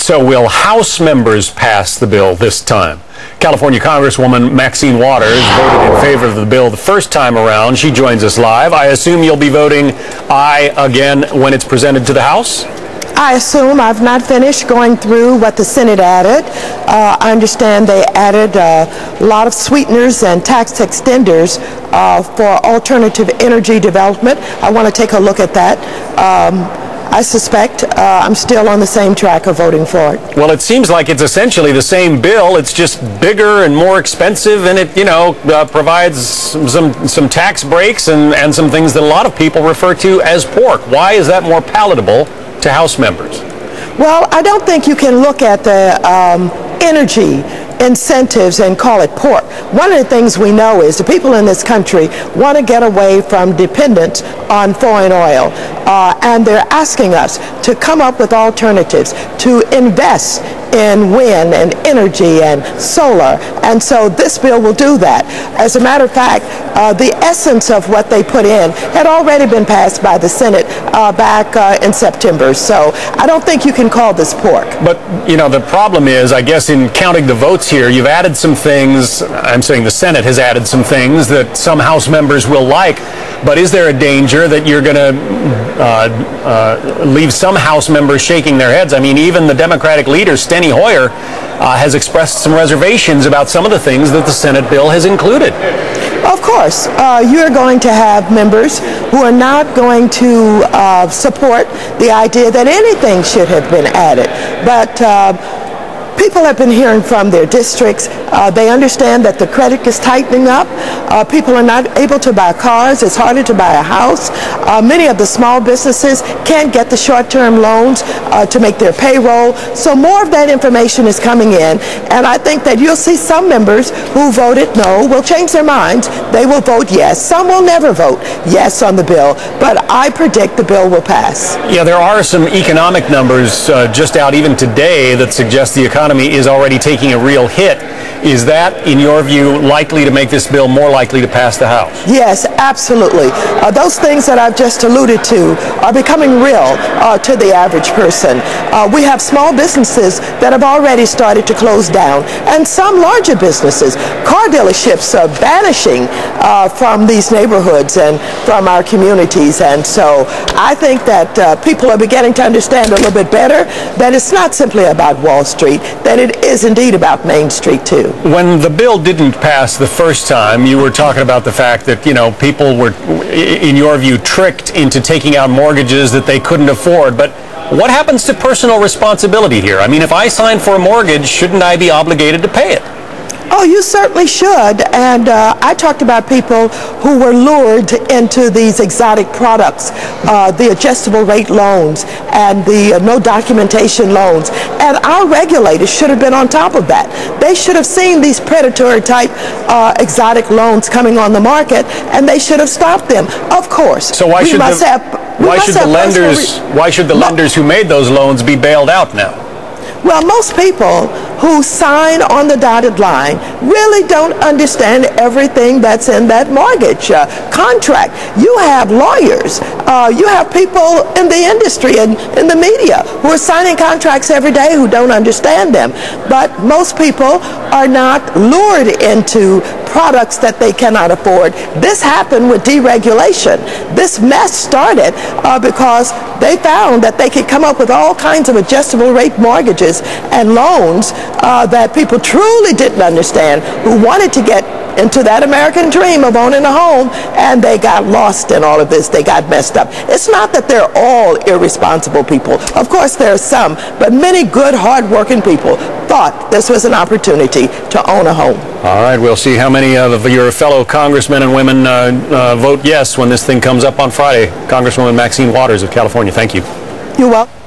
So will House members pass the bill this time? California Congresswoman Maxine voted in favor of the bill the first time around. She joins us live. I assume you'll be voting aye again when it's presented to the House? I assume. I've not finished going through what the Senate added. I understand they added a lot of sweeteners and tax extenders for alternative energy development. I want to take a look at that. I suspect I'm still on the same track of voting for it. Well, it seems like it's essentially the same bill. It's just bigger and more expensive, and it, provides some tax breaks and some things that a lot of people refer to as pork. Why is that more palatable to House members? Well, I don't think you can look at the energy incentives and call it pork. One of the things we know is the people in this country want to get away from dependence on foreign oil, and they're asking us to come up with alternatives, to invest in wind and energy and solar, and so this bill will do that. As a matter of fact, the essence of what they put in had already been passed by the Senate back in September, so I don't think you can call this pork. But, the problem is, I guess, in counting the votes here, you've added some things. I'm saying the Senate has added some things that some House members will like, but is there a danger that you're going to leave some House members shaking their heads? I mean, even the Democratic leader, Steny Hoyer, has expressed some reservations about some of the things that the Senate bill has included. Of course, you're going to have members who are not going to support the idea that anything should have been added. But people have been hearing from their districts. They understand that the credit is tightening up. People are not able to buy cars. It's harder to buy a house. Many of the small businesses can't get the short-term loans to make their payroll. So more of that information is coming in. And I think that you'll see some members who voted no will change their minds. They will vote yes. Some will never vote yes on the bill. But I predict the bill will pass. Yeah, there are some economic numbers just out even today that suggest the economy is already taking a real hit. Is that, in your view, likely to make this bill more likely to pass the House? Yes, absolutely. Those things that I've just alluded to are becoming real to the average person. We have small businesses that have already started to close down, and some larger businesses. Car dealerships are vanishing from these neighborhoods and from our communities, and so I think that people are beginning to understand a little bit better that it's not simply about Wall Street, that it is indeed about Main Street too. When the bill didn't pass the first time, you were talking about the fact that, people were, in your view, tricked into taking out mortgages that they couldn't afford. But what happens to personal responsibility here? I mean, if I sign for a mortgage, shouldn't I be obligated to pay it? Oh, you certainly should. And I talked about people who were lured into these exotic products, the adjustable rate loans and the no documentation loans. And our regulators should have been on top of that. They should have seen these predatory type exotic loans coming on the market, and they should have stopped them. Of course. So why should the lenders who made those loans be bailed out now? Well, most people who sign on the dotted line really don't understand everything that's in that mortgage contract. You have lawyers, you have people in the industry and in the media who are signing contracts every day who don't understand them. But most people are not lured into products that they cannot afford. This happened with deregulation. This mess started because they found that they could come up with all kinds of adjustable rate mortgages and loans that people truly didn't understand, who wanted to get into that American dream of owning a home, and they got lost in all of this. They got messed up. It's not that they're all irresponsible people. Of course there are some, but many good, hard-working people thought this was an opportunity to own a home. All right, we'll see how many of your fellow congressmen and women vote yes when this thing comes up on Friday. Congresswoman Maxine Waters of California, thank you. You're welcome.